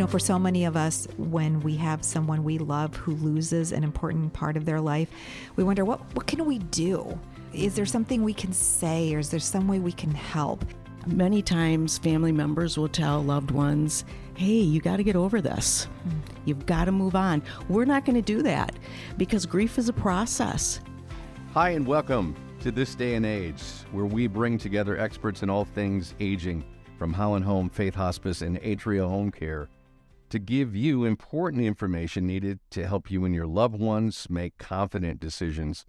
For so many of us, when we have someone we love who loses an important part of their life, we wonder, what can we do? Is there something we can say, or is there some way we can help? Many times family members will tell loved ones, hey, you got to get over this. You've got to move on. We're not going to do that because grief is a process. Hi, and welcome to This Day and Age, where we bring together experts in all things aging, from Holland Home, Faith Hospice, and Atria Home Care, to give you important information needed to help you and your loved ones make confident decisions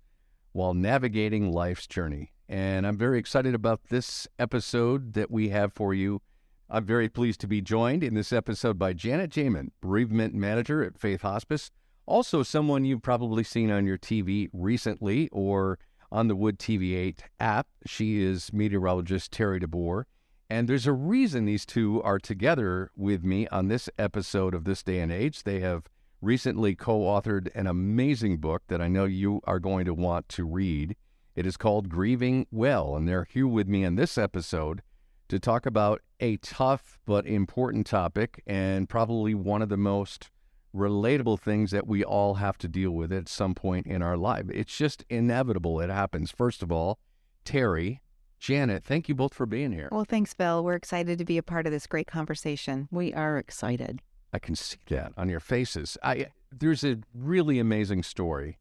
while navigating life's journey. And I'm very excited about this episode that we have for you. I'm very pleased to be joined in this episode by Jaymin, Bereavement Manager at Faith Hospice, also someone you've probably seen on your TV recently or on the WOOD-TV8 app. She is Meteorologist Terri DeBoer. And there's a reason these two are together with me on this episode of This Day and Age. They have recently co-authored an amazing book that I know you are going to want to read. It is called Grieving Well, and they're here with me on this episode to talk about a tough but important topic and probably one of the most relatable things that we all have to deal with at some point in our life. It's just inevitable. It happens. First of all, Terri, Janet, thank you both for being here. Well, thanks, Bill. We're excited to be a part of this great conversation. We are excited. I can see that on your faces. There's a really amazing story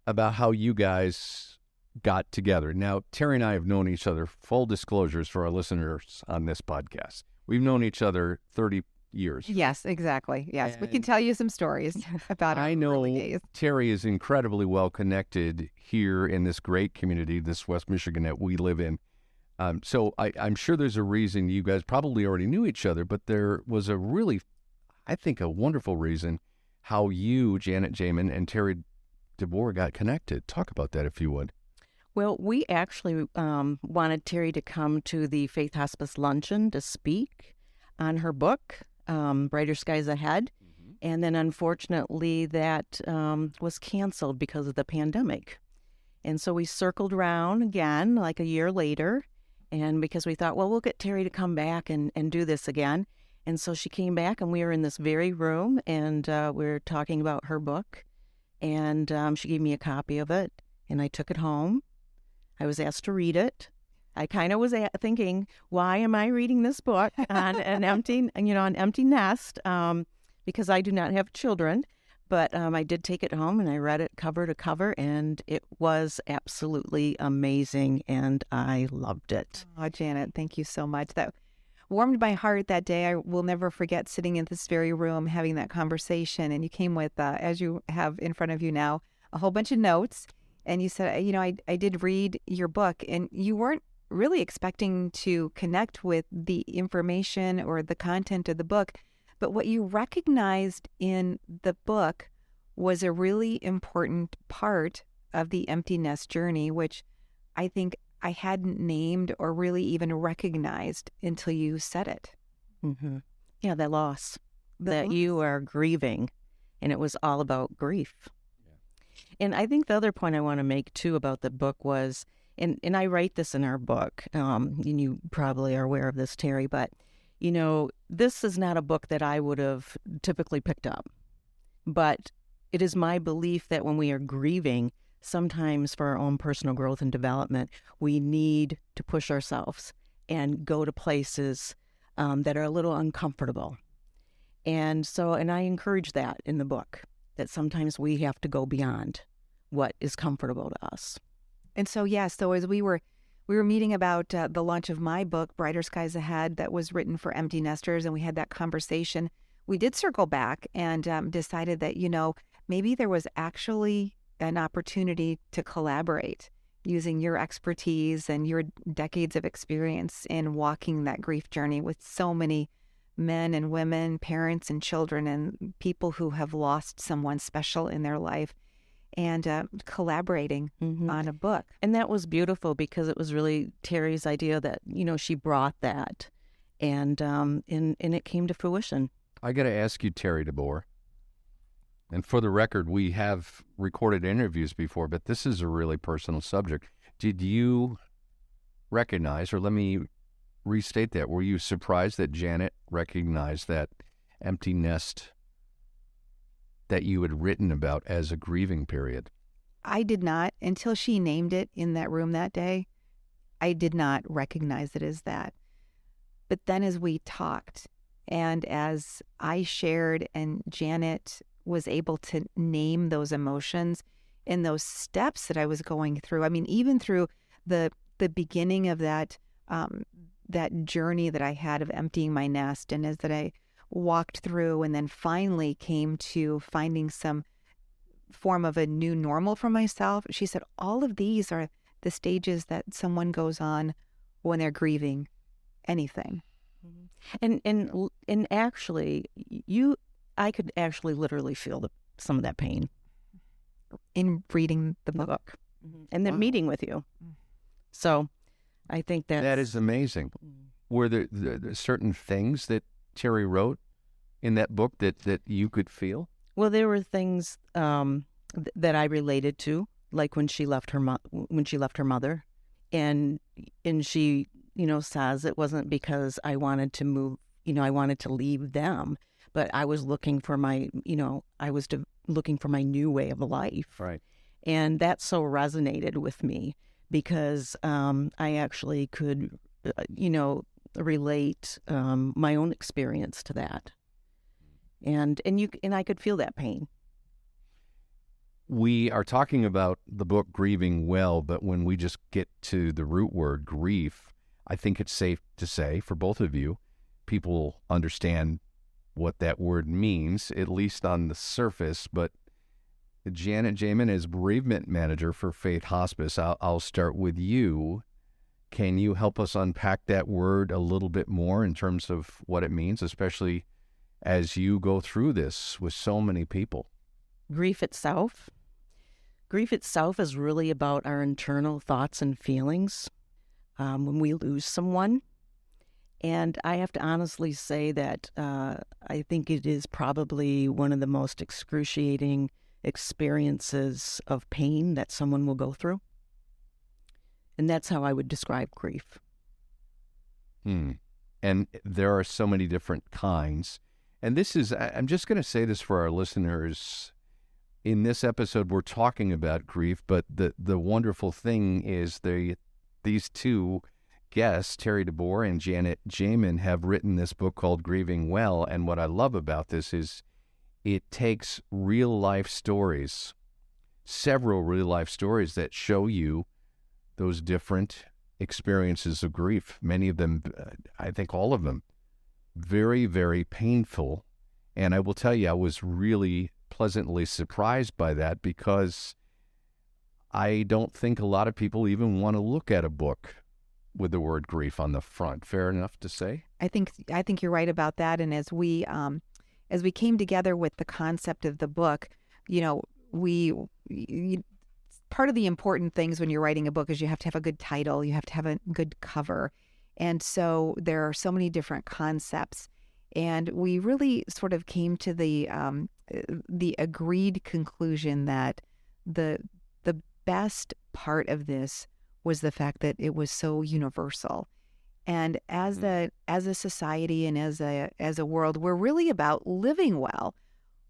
about how you guys got together. Now, Terri and I have known each other, full disclosures for our listeners on this podcast. We've known each other 30 years. Yes, exactly. Yes, we can tell you some stories about our early days. Terri is incredibly well connected here in this great community, this West Michigan that we live in. So I'm sure there's a reason you guys probably already knew each other, but there was a really, I think, a wonderful reason how you, Janet Jaymin, and Terri DeBoer got connected. Talk about that if you would. Well, we actually wanted Terri to come to the Faith Hospice Luncheon to speak on her book, Brighter Skies Ahead. And then unfortunately that was canceled because of the pandemic. And so we circled around again like a year later, and because we thought, well, we'll get Terri to come back and do this again. And so she came back, and we were in this very room, and we were talking about her book, and she gave me a copy of it, and I took it home. I was asked to read it. I kind of was thinking, why am I reading this book on an empty nest? Because I do not have children. But I did take it home, and I read it cover to cover, and it was absolutely amazing, and I loved it. Oh, Janet, thank you so much. That warmed my heart that day. I will never forget sitting in this very room having that conversation, and you came with, as you have in front of you now, a whole bunch of notes, and you said, I did read your book, and you weren't really expecting to connect with the information or the content of the book. But what you recognized in the book was a really important part of the empty nest journey, which I think I hadn't named or really even recognized until you said it. Mm-hmm. Yeah, that loss that you are grieving, and it was all about grief. Yeah. And I think the other point I want to make, too, about the book was, and I write this in our book, and you probably are aware of this, Terri, but this is not a book that I would have typically picked up. But it is my belief that when we are grieving, sometimes for our own personal growth and development, we need to push ourselves and go to places that are a little uncomfortable. And I encourage that in the book, that sometimes we have to go beyond what is comfortable to us. And so as we were meeting about the launch of my book, Brighter Skies Ahead, that was written for empty nesters, and we had that conversation. We did circle back and decided that, maybe there was actually an opportunity to collaborate using your expertise and your decades of experience in walking that grief journey with so many men and women, parents and children, and people who have lost someone special in their life, and collaborating on a book. And that was beautiful because it was really Terri's idea that, she brought that, and it came to fruition. I got to ask you, Terri DeBoer, and for the record, we have recorded interviews before, but this is a really personal subject. Did you recognize, or let me restate that, were you surprised that Janet recognized that empty nest that you had written about as a grieving period? I did not, until she named it in that room that day, I did not recognize it as that. But then as we talked and as I shared and Janet was able to name those emotions and those steps that I was going through, I mean, even through the beginning of that that journey that I had of emptying my nest, and as that I walked through and then finally came to finding some form of a new normal for myself, she said, all of these are the stages that someone goes on when they're grieving anything. And actually, I could actually literally feel some of that pain In reading the book. and then Wow. meeting with you. So I think That is amazing. Were there certain things that Terri wrote in that book that you could feel? Well, there were things that I related to, like when she left her mother, and she says it wasn't because I wanted to move, I wanted to leave them, but I was looking for my looking for my new way of life, Right. and that so resonated with me because I actually could relate my own experience to that, and I could feel that pain. We are talking about the book Grieving Well, but when we just get to the root word, grief, I think it's safe to say for both of you, people understand what that word means, at least on the surface. But Janet Jaymin is bereavement manager for Faith Hospice. I'll start with you. Can you help us unpack that word a little bit more in terms of what it means, especially as you go through this with so many people? Grief itself is really about our internal thoughts and feelings when we lose someone. And I have to honestly say that I think it is probably one of the most excruciating experiences of pain that someone will go through. And that's how I would describe grief. And there are so many different kinds. And this is, I'm just going to say this for our listeners. In this episode, we're talking about grief, but the wonderful thing is these two guests, Terri DeBoer and Janet Jaymin, have written this book called Grieving Well. And what I love about this is it takes real-life stories, several real-life stories that show you those different experiences of grief. Many of them, I think all of them, very, very painful. And I will tell you, I was really pleasantly surprised by that because I don't think a lot of people even want to look at a book with the word grief on the front. Fair enough to say? I think you're right about that. And as we came together with the concept of the book, part of the important things when you're writing a book is you have to have a good title, you have to have a good cover. And so there are so many different concepts. And we really sort of came to the agreed conclusion that the best part of this was the fact that it was so universal. And as a society and as a world, we're really about living well.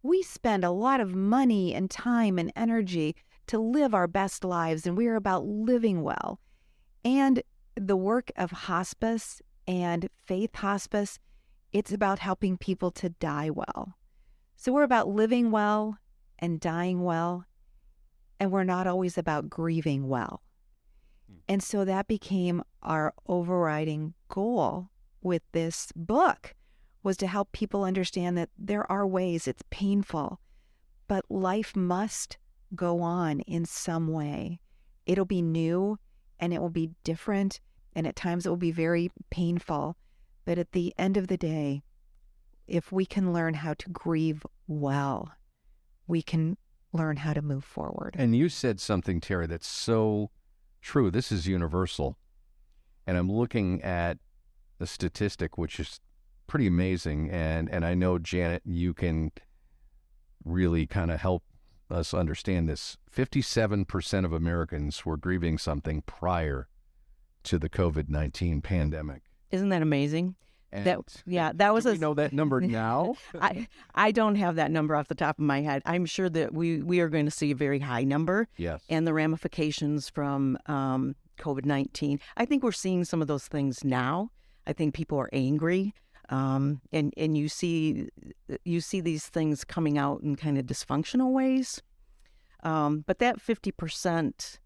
We spend a lot of money and time and energy to live our best lives, and we are about living well. And the work of hospice and Faith Hospice, it's about helping people to die well. So we're about living well and dying well, and we're not always about grieving well. And so that became our overriding goal with this book, was to help people understand that there are ways, it's painful, but life must go on in some way. It'll be new and it will be different, and at times it will be very painful. But at the end of the day, if we can learn how to grieve well, we can learn how to move forward. And you said something, Terri, that's so true. This is universal. And I'm looking at the statistic, which is pretty amazing. And I know, Janet, you can really kind of help us understand this. 57% of Americans were grieving something prior to the COVID-19 pandemic. Isn't that amazing? And that was do we know that number now? I don't have that number off the top of my head. I'm sure that we are going to see a very high number. Yes. And the ramifications from COVID-19. I think we're seeing some of those things now. I think people are angry, and you see these things coming out in kind of dysfunctional ways. But that 50%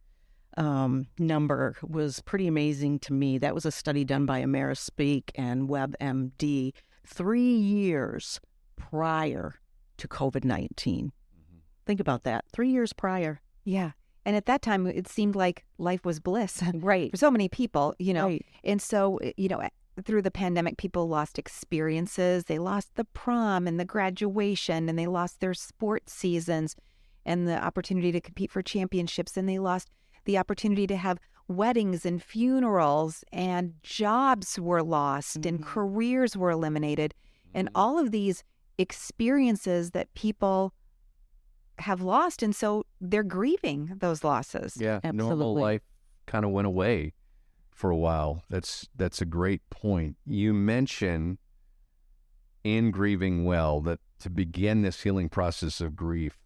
number was pretty amazing to me. That was a study done by AmeriSpeak and WebMD 3 years prior to COVID-19. Mm-hmm. Think about that. 3 years prior. Yeah. And at that time, it seemed like life was bliss. Right. For so many people, Right. And so, through the pandemic, people lost experiences. They lost the prom and the graduation, and they lost their sports seasons and the opportunity to compete for championships. And they lost the opportunity to have weddings and funerals, and jobs were lost, Mm-hmm. and careers were eliminated. And all of these experiences that people have lost. And so they're grieving those losses. Yeah, normal Absolutely. life kind of went away for a while. That's a great point. You mention in Grieving Well that to begin this healing process of grief,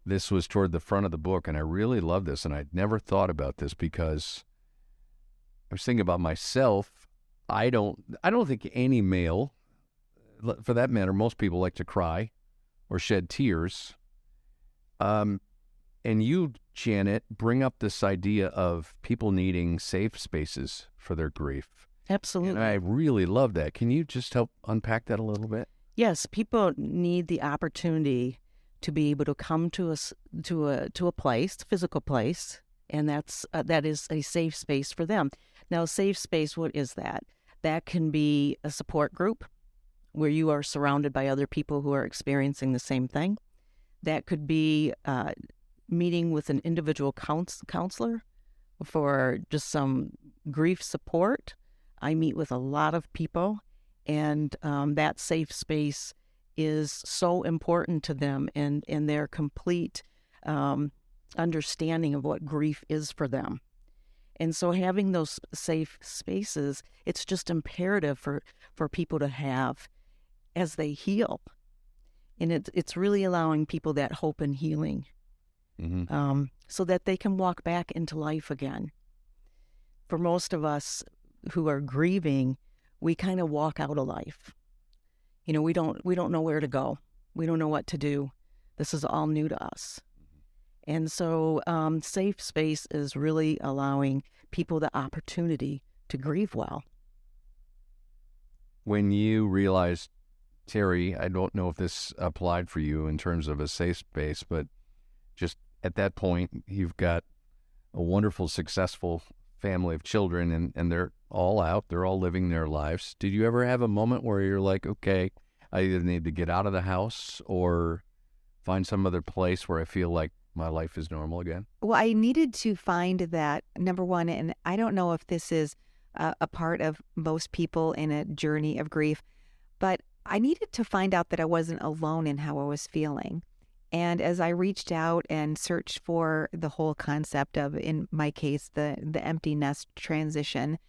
this was toward the front of the book, and I really love this, and I'd never thought about this because I was thinking about myself. I don't think any male, for that matter, most people like to cry or shed tears. And you, Janet, bring up this idea of people needing safe spaces for their grief. Absolutely. And I really love that. Can you just help unpack that a little bit? Yes, people need the opportunity to be able to come to a place, physical place, and that is a safe space for them. Now, safe space, what is that? That can be a support group where you are surrounded by other people who are experiencing the same thing. That could be meeting with an individual counselor for just some grief support. I meet with a lot of people, and that safe space is so important to them and their complete understanding of what grief is for them. And so having those safe spaces, it's just imperative for people to have as they heal. And it's really allowing people that hope and healing, Mm-hmm. so that they can walk back into life again. For most of us who are grieving, we kind of walk out of life. We don't know where to go. We don't know what to do. This is all new to us. And so safe space is really allowing people the opportunity to grieve well. When you realized, Terri, I don't know if this applied for you in terms of a safe space, but just at that point, you've got a wonderful, successful family of children, and they're all out. They're all living their lives. Did you ever have a moment where you're like, okay, I either need to get out of the house or find some other place where I feel like my life is normal again? Well, I needed to find that, number one, and I don't know if this is a part of most people in a journey of grief, but I needed to find out that I wasn't alone in how I was feeling. And as I reached out and searched for the whole concept of, in my case, the empty nest transition,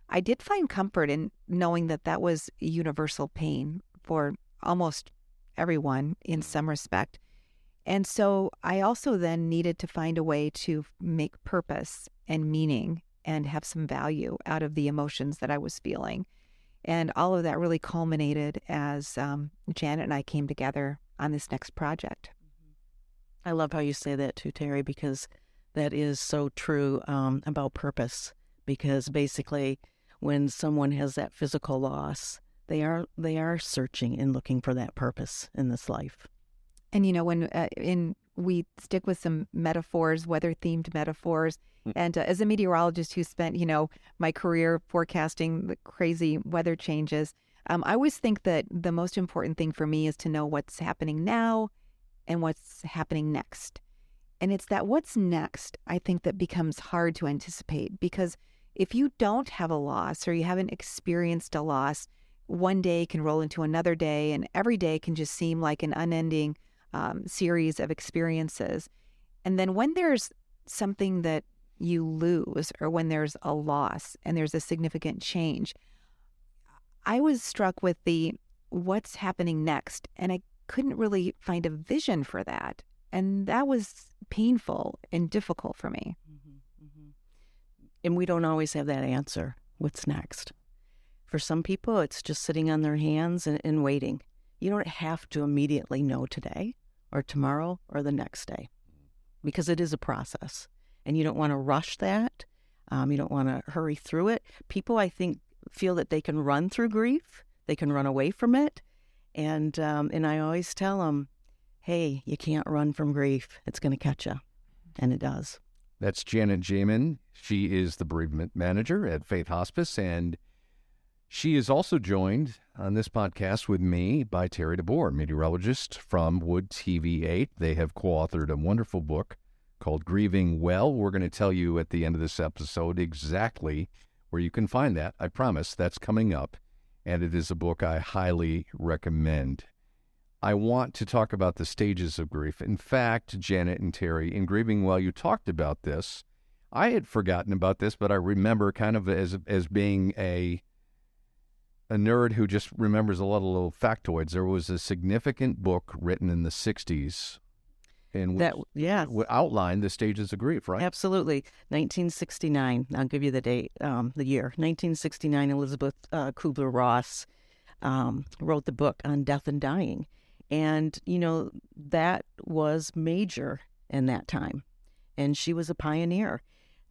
I did find comfort in knowing that that was universal pain for almost everyone in some respect. And so I also then needed to find a way to make purpose and meaning and have some value out of the emotions that I was feeling. And all of that really culminated as Janet and I came together on this next project. I love how you say that too, Terri, because that is so true about purpose. Because basically, when someone has that physical loss, they are searching and looking for that purpose in this life. And when we stick with some metaphors, weather-themed metaphors, and as a meteorologist who spent my career forecasting the crazy weather changes, I always think that the most important thing for me is to know what's happening now and what's happening next. And it's that what's next, I think, that becomes hard to anticipate, because if you don't have a loss or you haven't experienced a loss, one day can roll into another day, and every day can just seem like an unending series of experiences. And then when there's something that you lose, or when there's a loss and there's a significant change, I was struck with the what's happening next, and I couldn't really find a vision for that. And that was painful and difficult for me. And we don't always have that answer. What's next? For some people, it's just sitting on their hands and waiting. You don't have to immediately know today or tomorrow or the next day, because it is a process. And you don't want to rush that. You don't want to hurry through it. People, I think, feel that they can run through grief. They can run away from it. And I always tell them, hey, you can't run from grief. It's going to catch you. And it does. That's Janet Jaymin. She is the bereavement manager at Faith Hospice, and she is also joined on this podcast with me by Terri DeBoer, meteorologist from WOOD-TV8. They have co-authored a wonderful book called Grieving Well. We're going to tell you at the end of this episode exactly where you can find that. I promise that's coming up, and it is a book I highly recommend. I want to talk about the stages of grief. In fact, Janet and Terri, in Grieving Well, you talked about this. I had forgotten about this, but I remember kind of as being a nerd who just remembers a lot of little factoids. There was a significant book written in the 60s and that outlined the stages of grief, right? Absolutely. 1969. I'll give you the date, the year. 1969, Elizabeth Kubler-Ross wrote the book on death and dying. And, that was major in that time. And she was a pioneer.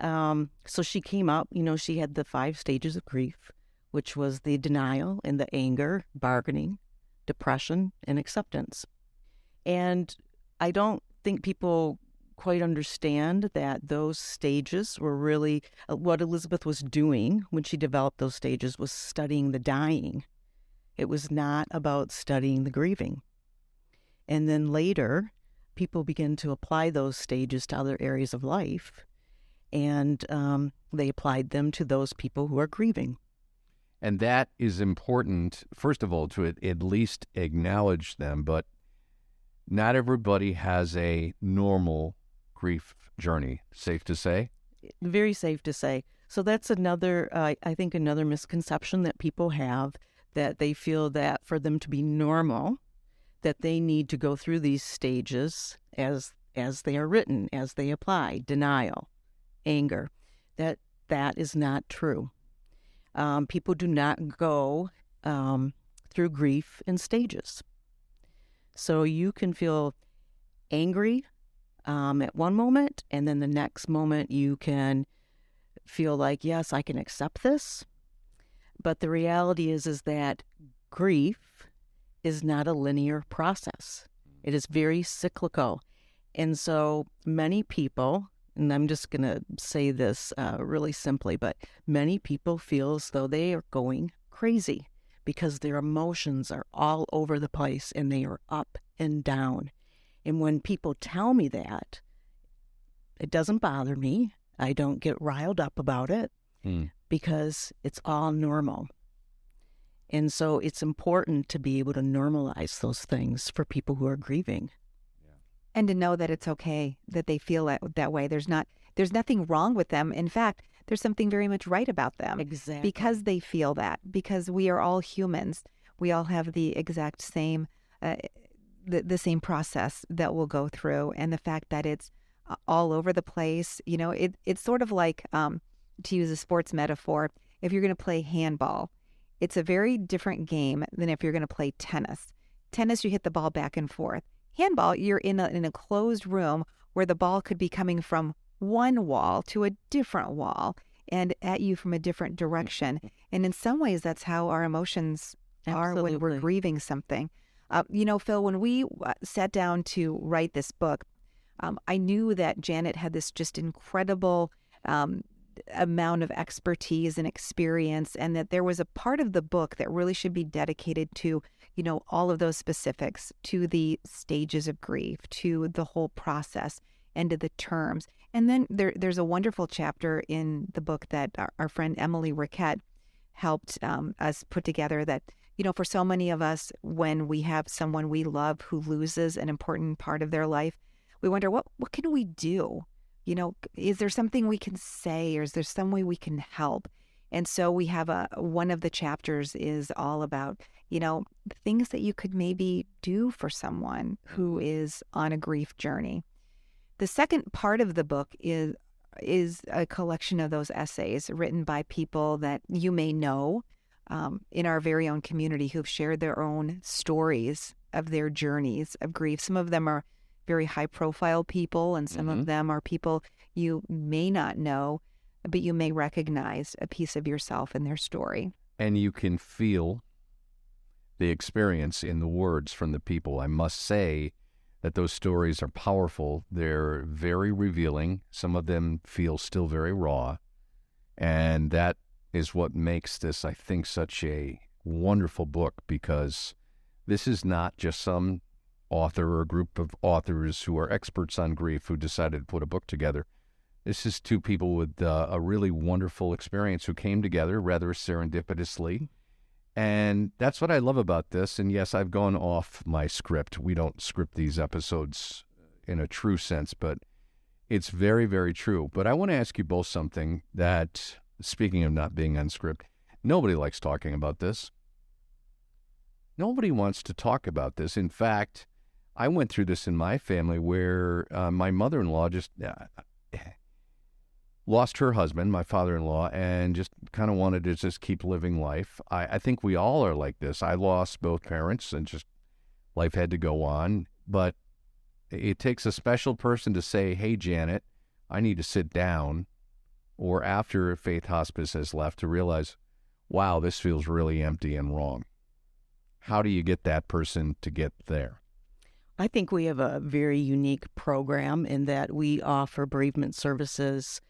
So she came up, she had the 5 stages of grief, which was the denial and the anger, bargaining, depression, and acceptance. And I don't think people quite understand that those stages were really what Elizabeth was doing when she developed those stages was studying the dying. It was not about studying the grieving. And then later, people begin to apply those stages to other areas of life, and they applied them to those people who are grieving. And that is important, first of all, to at least acknowledge them, but not everybody has a normal grief journey, safe to say? Very safe to say. So that's another, I think, another misconception that people have, that they feel that for them to be normal, that they need to go through these stages as they are written, as they apply, denial, anger. That is not true. People do not go through grief in stages. So you can feel angry at one moment, and then the next moment you can feel like, yes, I can accept this. But the reality is that grief is not a linear process. It is very cyclical. And so many people, and I'm just going to say this really simply, but many people feel as though they are going crazy because their emotions are all over the place and they are up and down. And when people tell me that, it doesn't bother me. I don't get riled up about it because it's all normal. And so it's important to be able to normalize those things for people who are grieving. And to know that it's okay that they feel that way. There's nothing wrong with them. In fact, there's something very much right about them. Exactly. Because they feel that. Because we are all humans. We all have the exact same, the same process that we'll go through. And the fact that it's all over the place, it's sort of like, to use a sports metaphor, if you're going to play handball, it's a very different game than if you're going to play tennis. Tennis, you hit the ball back and forth. Handball, you're in a closed room where the ball could be coming from one wall to a different wall and at you from a different direction. And in some ways, that's how our emotions are when we're grieving something. Phil, when we sat down to write this book, I knew that Janet had this just incredible amount of expertise and experience, and that there was a part of the book that really should be dedicated to, all of those specifics, to the stages of grief, to the whole process, and to the terms. And then there's a wonderful chapter in the book that our friend Emily Riquette helped us put together that, for so many of us, when we have someone we love who loses an important part of their life, we wonder, what can we do? Is there something we can say, or is there some way we can help? And so we have one of the chapters is all about, things that you could maybe do for someone who is on a grief journey. The second part of the book is a collection of those essays written by people that you may know in our very own community who've shared their own stories of their journeys of grief. Some of them are very high-profile people, and some of them are people you may not know, but you may recognize a piece of yourself in their story. And you can feel the experience in the words from the people. I must say that those stories are powerful. They're very revealing. Some of them feel still very raw. And that is what makes this, I think, such a wonderful book, because this is not just some author or group of authors who are experts on grief who decided to put a book together. This is two people with a really wonderful experience who came together rather serendipitously. And that's what I love about this. And yes, I've gone off my script. We don't script these episodes in a true sense, but it's very, very true. But I want to ask you both something that, speaking of not being on script, nobody likes talking about this. Nobody wants to talk about this. In fact, I went through this in my family where my mother-in-law just lost her husband, my father-in-law, and just kind of wanted to just keep living life. I think we all are like this. I lost both parents, and just life had to go on. But it takes a special person to say, hey, Janet, I need to sit down, or after Faith Hospice has left, to realize, wow, this feels really empty and wrong. How do you get that person to get there? I think we have a very unique program in that we offer bereavement services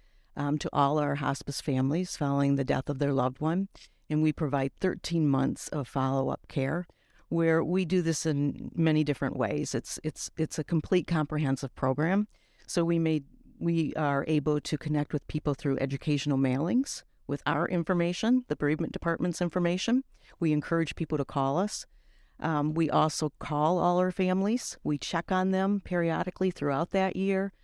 to all our hospice families following the death of their loved one. And we provide 13 months of follow-up care, where we do this in many different ways. It's a complete comprehensive program. So we are able to connect with people through educational mailings with our information, the bereavement department's information. We encourage people to call us. We also call all our families. We check on them periodically throughout that year,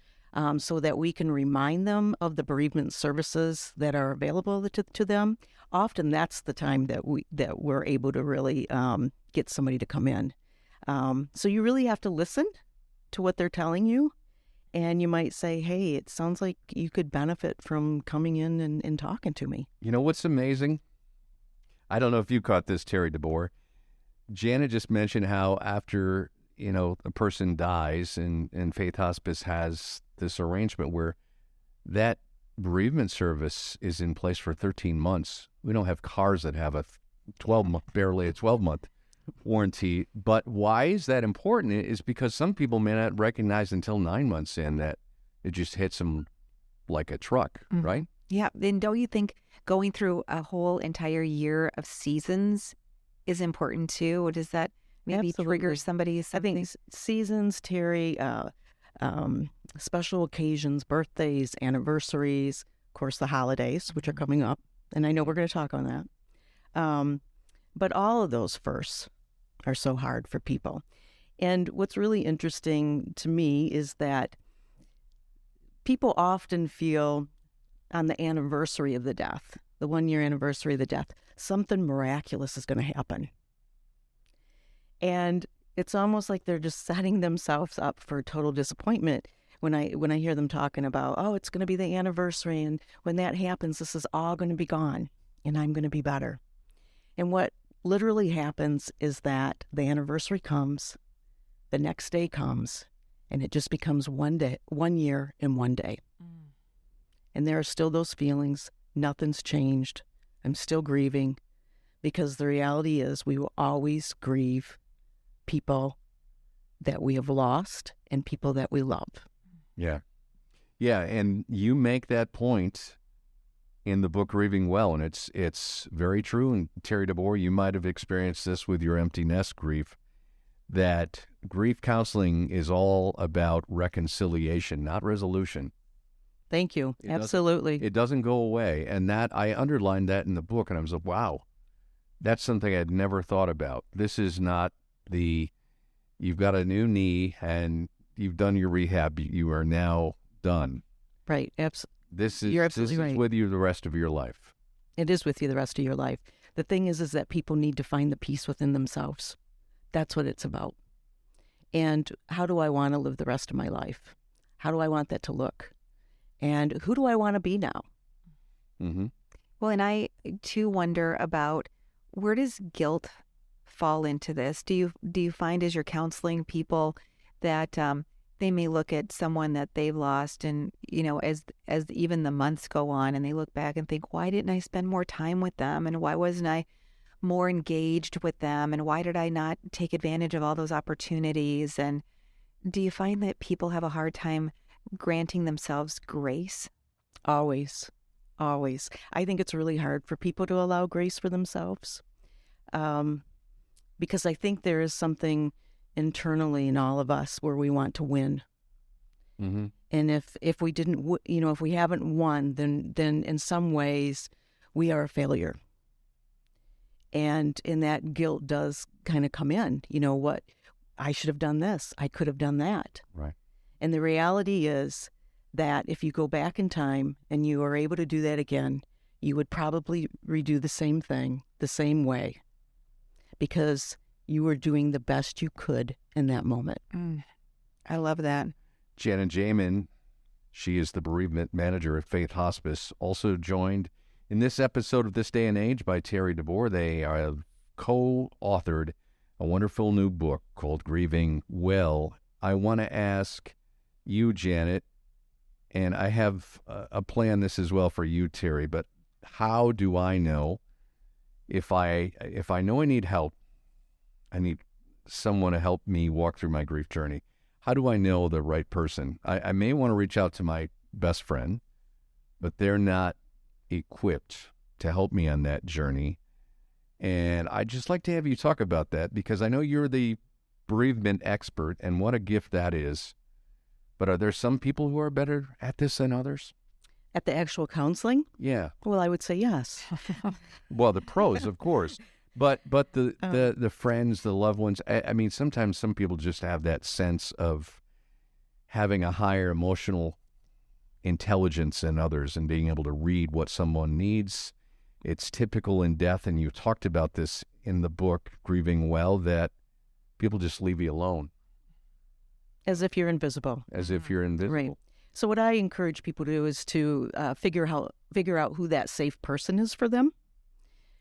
so that we can remind them of the bereavement services that are available to them. Often that's the time that we're able to really get somebody to come in. So you really have to listen to what they're telling you, and you might say, hey, it sounds like you could benefit from coming in and talking to me. You know what's amazing? I don't know if you caught this, Terri DeBoer. Janet just mentioned how after, a person dies, and Faith Hospice has this arrangement where that bereavement service is in place for 13 months. We don't have cars that have barely a 12-month warranty. But why is that important? Is because some people may not recognize until 9 months in that it just hits them like a truck, right? Yeah. And don't you think going through a whole entire year of seasons is important too? Or does that maybe Absolutely. trigger somebody something? I think seasons, Terry, special occasions, birthdays, anniversaries, of course, the holidays, which are coming up. And I know we're going to talk on that. But all of those firsts are so hard for people. And what's really interesting to me is that people often feel on the anniversary of the death, the 1-year anniversary of the death, something miraculous is going to happen. And it's almost like they're just setting themselves up for total disappointment when I hear them talking about, oh, it's going to be the anniversary, and when that happens, this is all going to be gone, and I'm going to be better. And what literally happens is that the anniversary comes, the next day comes, and it just becomes 1 day, 1 year in 1 day. And there are still those feelings. Nothing's changed. I'm still grieving, because the reality is we will always grieve people that we have lost and people that we love. Yeah. Yeah, and you make that point in the book Grieving Well, and it's very true. And Terri DeBoer, you might have experienced this with your empty nest grief, that grief counseling is all about reconciliation, not resolution. Thank you. Absolutely. It doesn't go away. And that, I underlined that in the book, and I was like, wow, that's something I'd never thought about. This is not you've got a new knee and you've done your rehab, you are now done. Right. You're absolutely right. With you the rest of your life. It is with you the rest of your life. The thing is that people need to find the peace within themselves. That's what it's about. And how do I want to live the rest of my life? How do I want that to look? And who do I want to be now? Mm-hmm. Well, and I too wonder about, where does guilt fall into this? Do you find as you're counseling people that they may look at someone that they've lost, and as even the months go on, and they look back and think, why didn't I spend more time with them, and why wasn't I more engaged with them, and why did I not take advantage of all those opportunities? And do you find that people have a hard time granting themselves grace? Always. I think it's really hard for people to allow grace for themselves, because I think there is something internally in all of us where we want to win. Mm-hmm. And if we didn't, if we haven't won, then in some ways we are a failure. And that guilt does kind of come in. What, I should have done this, I could have done that. Right. And the reality is that if you go back in time and you are able to do that again, you would probably redo the same thing the same way, because you were doing the best you could in that moment. I love that. Janet Jaymin, she is the bereavement manager at Faith Hospice, also joined in this episode of This Day and Age by Terri DeBoer. They have co-authored a wonderful new book called Grieving Well. I want to ask you, Janet, and I have a plan this as well for you, Terri, but how do I know if I know I need help, I need someone to help me walk through my grief journey? How do I know the right person? I may want to reach out to my best friend, but they're not equipped to help me on that journey. And I'd just like to have you talk about that, because I know you're the bereavement expert, and what a gift that is. But are there some people who are better at this than others? At the actual counseling? Yeah. Well, I would say yes. Well, the pros, of course. But the friends, the loved ones, I mean, sometimes some people just have that sense of having a higher emotional intelligence than others and being able to read what someone needs. It's typical in death, and you talked about this in the book, Grieving Well, that people just leave you alone. As if you're invisible. As if you're invisible. Right. So what I encourage people to do is to figure out who that safe person is for them.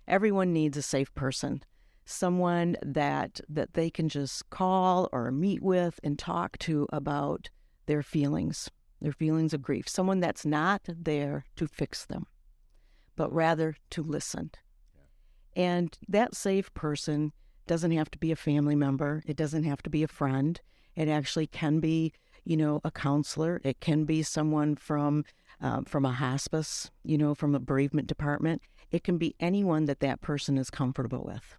Everyone needs a safe person, someone that they can just call or meet with and talk to about their feelings of grief. Someone that's not there to fix them, but rather to listen. Yeah. And that safe person doesn't have to be a family member. It doesn't have to be a friend. It actually can be, a counselor. It can be someone from a hospice, from a bereavement department. It can be anyone that person is comfortable with.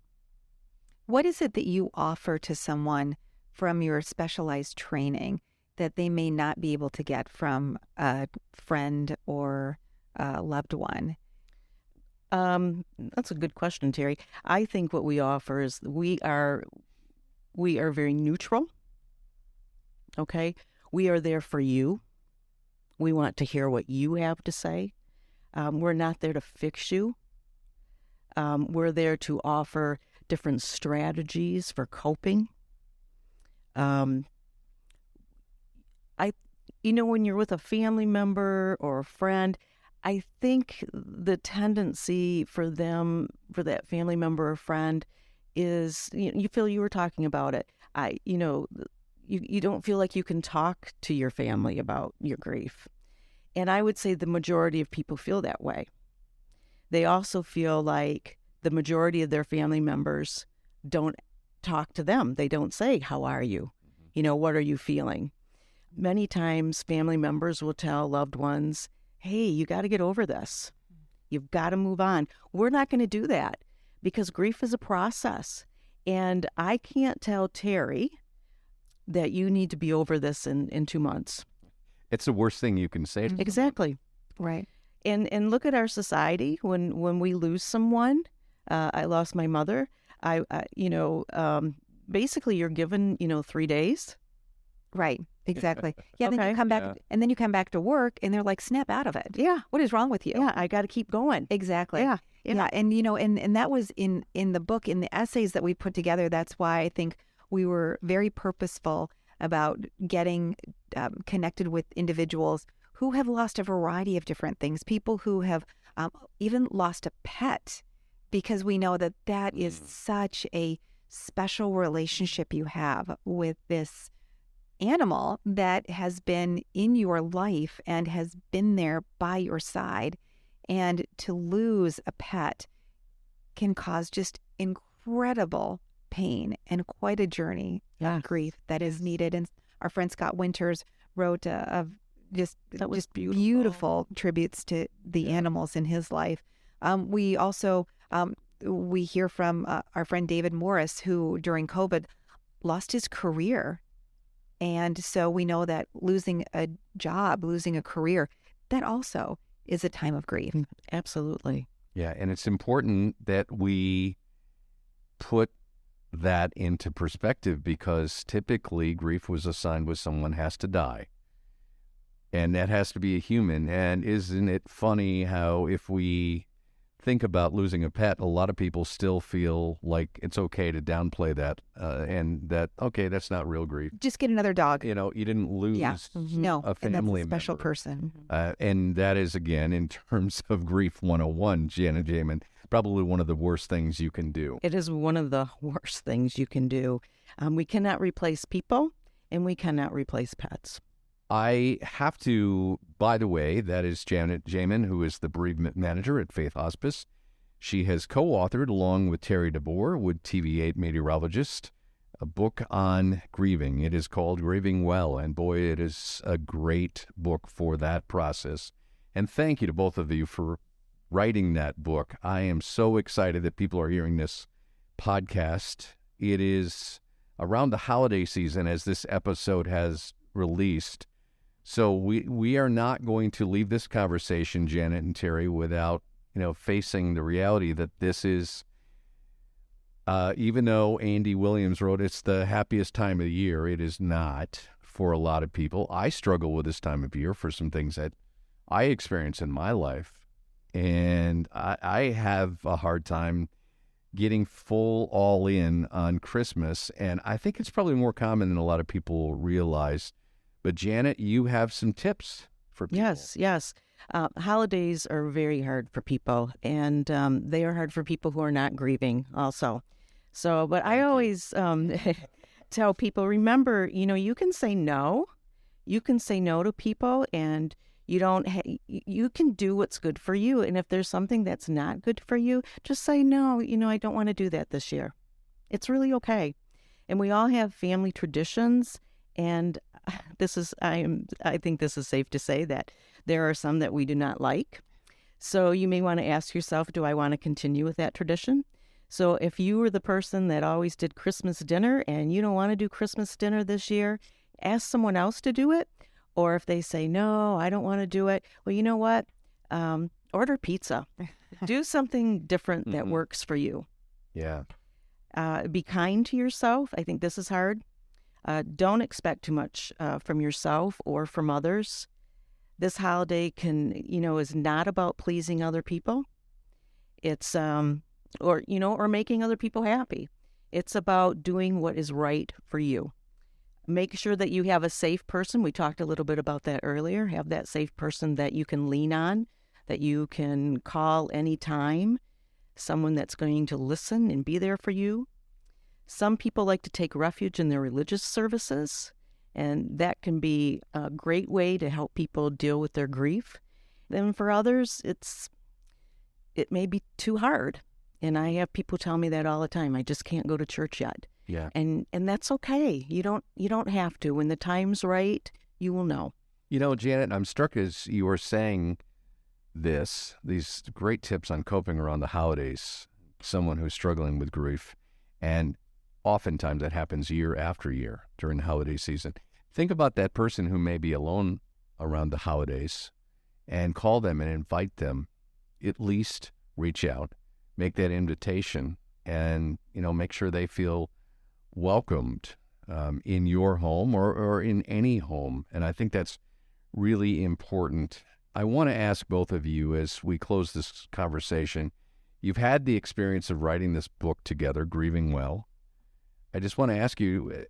What is it that you offer to someone from your specialized training that they may not be able to get from a friend or a loved one? That's a good question, Terri. I think what we offer is we are very neutral. Okay? We are there for you. We want to hear what you have to say. We're not there to fix you. We're there to offer different strategies for coping. When you're with a family member or a friend, I think the tendency for that family member or friend is, you feel, you were talking about it. You don't feel like you can talk to your family about your grief. And I would say the majority of people feel that way. They also feel like the majority of their family members don't talk to them. They don't say, how are you? What are you feeling? Many times family members will tell loved ones, hey, you got to get over this. You've got to move on. We're not going to do that, because grief is a process. And I can't tell Terri that you need to be over this in 2 months. It's the worst thing you can say. Exactly. Right. And look at our society. When we lose someone, I lost my mother. Basically you're given 3 days Right. Exactly. Yeah. Then Okay. you come back, Yeah. and then you come back to work, and they're like, "Snap out of it. Yeah. What is wrong with you?" Yeah. I got to keep going. Exactly. Yeah. Yeah. And and that was in the book, in the essays that we put together. That's why I think we were very purposeful about getting connected with individuals who have lost a variety of different things. People who have even lost a pet, because we know that that is such a special relationship you have with this animal that has been in your life and has been there by your side. And to lose a pet can cause just incredible pain and quite a journey of grief that is needed. And our friend Scott Winters wrote just beautiful tributes to the animals in his life. We also we hear from our friend David Morris, who during COVID lost his career. And so we know that losing a job, losing a career, that also is a time of grief. Absolutely. Yeah, and it's important that we put that into perspective, because typically grief was assigned with someone has to die. And that has to be a human. And isn't it funny how if we think about losing a pet, a lot of people still feel like it's okay to downplay that and that, okay, that's not real grief. Just get another dog. You didn't lose No, a and that's family a special member. person. And that is, again, in terms of Grief 101, Janet Jaymin, probably one of the worst things you can do. It is one of the worst things you can do. We cannot replace people, and we cannot replace pets. I have to, by the way, that is Janet Jaymin, who is the bereavement manager at Faith Hospice. She has co-authored, along with Terri DeBoer, WOOD-TV8 Meteorologist, a book on grieving. It is called Grieving Well, and boy, it is a great book for that process. And thank you to both of you for writing that book. I am so excited that people are hearing this podcast. It is around the holiday season as this episode has released. So we are not going to leave this conversation, Janet and Terri, without, facing the reality that this is, even though Andy Williams wrote it's the happiest time of the year, it is not for a lot of people. I struggle with this time of year for some things that I experience in my life. And I have a hard time getting full all in on Christmas. And I think it's probably more common than a lot of people realize. But Janet, you have some tips for people. Yes. Holidays are very hard for people, and they are hard for people who are not grieving also. So, but I always tell people, remember, you can say no. You can say no to people, and you can do what's good for you. And if there's something that's not good for you, just say, no, I don't want to do that this year. It's really okay. And we all have family traditions, and I think this is safe to say that there are some that we do not like. So you may want to ask yourself, do I want to continue with that tradition? So if you were the person that always did Christmas dinner and you don't want to do Christmas dinner this year, ask someone else to do it. Or if they say, no, I don't want to do it, well, you know what? Order pizza. Do something different that works for you. Yeah. Be kind to yourself. I think this is hard. Don't expect too much from yourself or from others. This holiday is not about pleasing other people. It's, or making other people happy. It's about doing what is right for you. Make sure that you have a safe person. We talked a little bit about that earlier. Have that safe person that you can lean on, that you can call anytime, someone that's going to listen and be there for you. Some people like to take refuge in their religious services, and that can be a great way to help people deal with their grief. Then for others, it may be too hard. And I have people tell me that all the time. I just can't go to church yet. Yeah. And that's okay. You don't have to. When the time's right, you will know. Janet, I'm struck as you were saying these great tips on coping around the holidays, someone who's struggling with grief. And oftentimes that happens year after year during the holiday season. Think about that person who may be alone around the holidays and call them and invite them, at least reach out, make that invitation, and, make sure they feel welcomed in your home or in any home. And I think that's really important. I want to ask both of you as we close this conversation, you've had the experience of writing this book together, Grieving Well. I just want to ask you,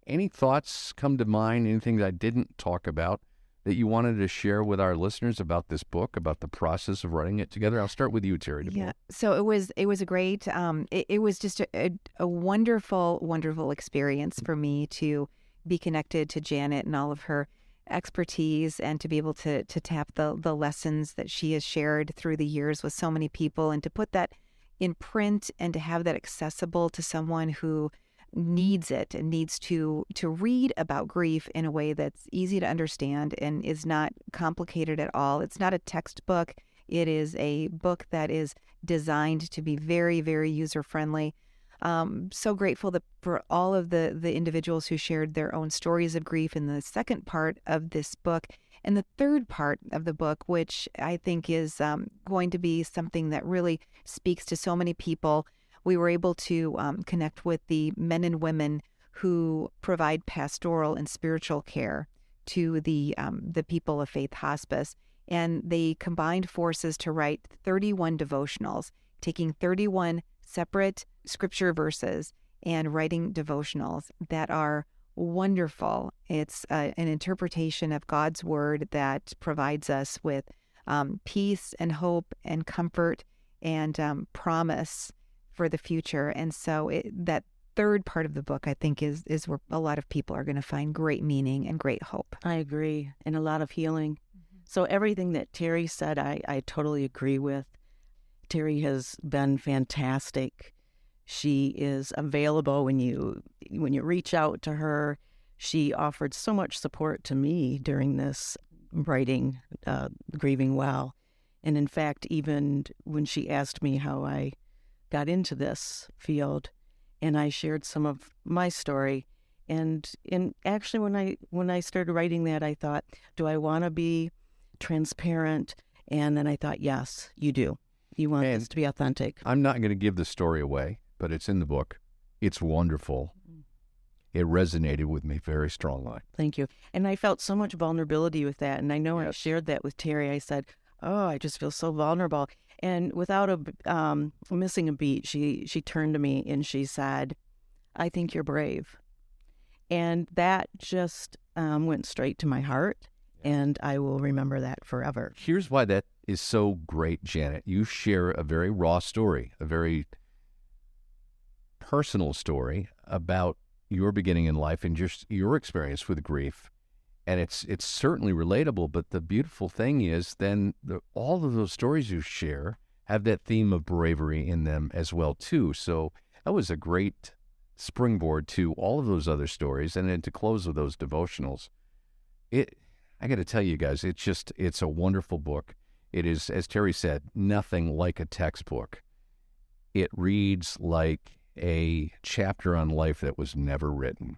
any thoughts come to mind, anything that I didn't talk about that you wanted to share with our listeners about this book, about the process of writing it together? I'll start with you, Terri DeBoer. Yeah. So it was a great, it was just a wonderful, wonderful experience for me to be connected to Janet and all of her expertise, and to be able to tap the lessons that she has shared through the years with so many people, and to put that in print and to have that accessible to someone who needs it and needs to read about grief in a way that's easy to understand and is not complicated at all. It's not a textbook. It is a book that is designed to be very, very user-friendly. So grateful for all of the individuals who shared their own stories of grief in the second part of this book. And the third part of the book, which I think is going to be something that really speaks to so many people, we were able to connect with the men and women who provide pastoral and spiritual care to the people of Faith Hospice. And they combined forces to write 31 devotionals, taking 31 separate scripture verses and writing devotionals that are wonderful. It's an interpretation of God's word that provides us with peace and hope and comfort and promise for the future. And so that third part of the book, I think, is where a lot of people are going to find great meaning and great hope. I agree, and a lot of healing. Mm-hmm. So everything that Terri said, I totally agree with. Terri has been fantastic. She is available when you reach out to her. She offered so much support to me during this writing, Grieving Well. And in fact, even when she asked me how I got into this field, and I shared some of my story, and actually when I started writing that, I thought, do I want to be transparent? And then I thought, yes, you do. You want this to be authentic. I'm not going to give the story away, but it's in the book. It's wonderful. It resonated with me very strongly. Thank you. And I felt so much vulnerability with that. And I know I shared that with Terri. I said, oh, I just feel so vulnerable. And without missing a beat, she turned to me and she said, I think you're brave. And that just went straight to my heart. And I will remember that forever. Here's why that is so great, Janet. You share a very raw story, a very personal story about your beginning in life and just your experience with grief. And it's certainly relatable, but the beautiful thing is then all of those stories you share have that theme of bravery in them as well, too. So that was a great springboard to all of those other stories. And then to close with those devotionals, I got to tell you guys, it's a wonderful book. It is, as Terri said, nothing like a textbook. It reads like a chapter on life that was never written.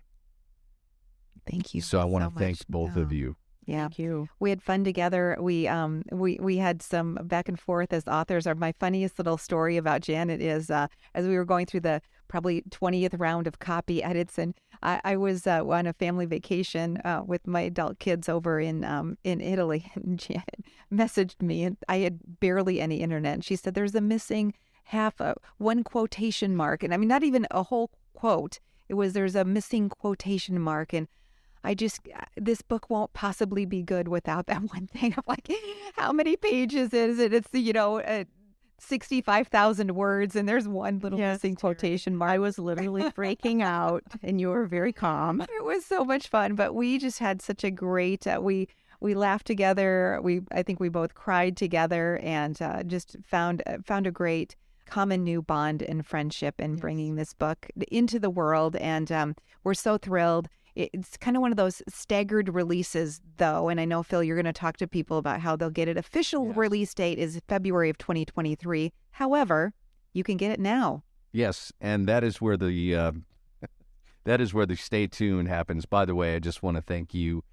Thank you. So I want to thank both of you. Yeah. Thank you. We had fun together. We had some back and forth as authors. My funniest little story about Janet is as we were going through the probably 20th round of copy edits, and I was on a family vacation with my adult kids over in Italy, and Janet messaged me, and I had barely any internet. And she said, "There's a missing one quotation mark," and I mean not even a whole quote. There's a missing quotation mark, and this book won't possibly be good without that one thing. I'm like, how many pages is it? It's 65,000 words, and there's one little missing quotation mark. I was literally breaking out, and you were very calm. It was so much fun, but we just had such a great. We laughed together. I think we both cried together, and just found a great common new bond and friendship in bringing this book into the world, and we're so thrilled. It's kind of one of those staggered releases, though, and I know, Phil, you're going to talk to people about how they'll get it. Official release date is February of 2023. However, you can get it now. Yes, and that is where the stay tuned happens. By the way, I just want to thank you,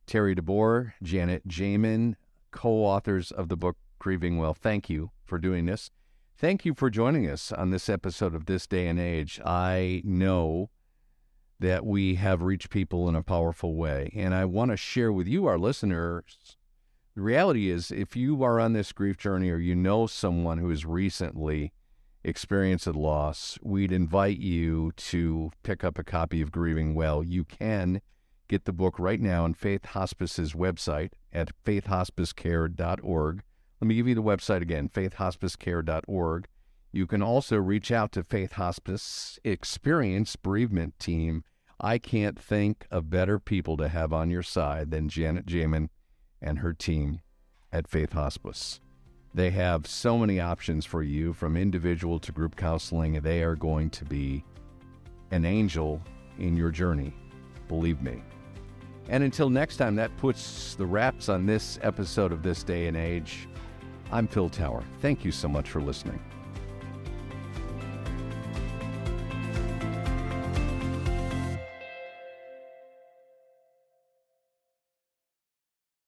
Terri DeBoer, Janet Jaymin, co-authors of the book Grieving Well. Thank you for doing this. Thank you for joining us on this episode of This Day and Age. I know that we have reached people in a powerful way. And I want to share with you, our listeners, the reality is if you are on this grief journey or you know someone who has recently experienced a loss, we'd invite you to pick up a copy of Grieving Well. You can get the book right now on Faith Hospice's website at faithhospicecare.org. Let me give you the website again, faithhospicecare.org. You can also reach out to Faith Hospice experienced bereavement team. I can't think of better people to have on your side than Janet Jaymin and her team at Faith Hospice. They have so many options for you, from individual to group counseling. They are going to be an angel in your journey, believe me. And until next time, that puts the wraps on this episode of This Day and Age. I'm Phil Tower. Thank you so much for listening.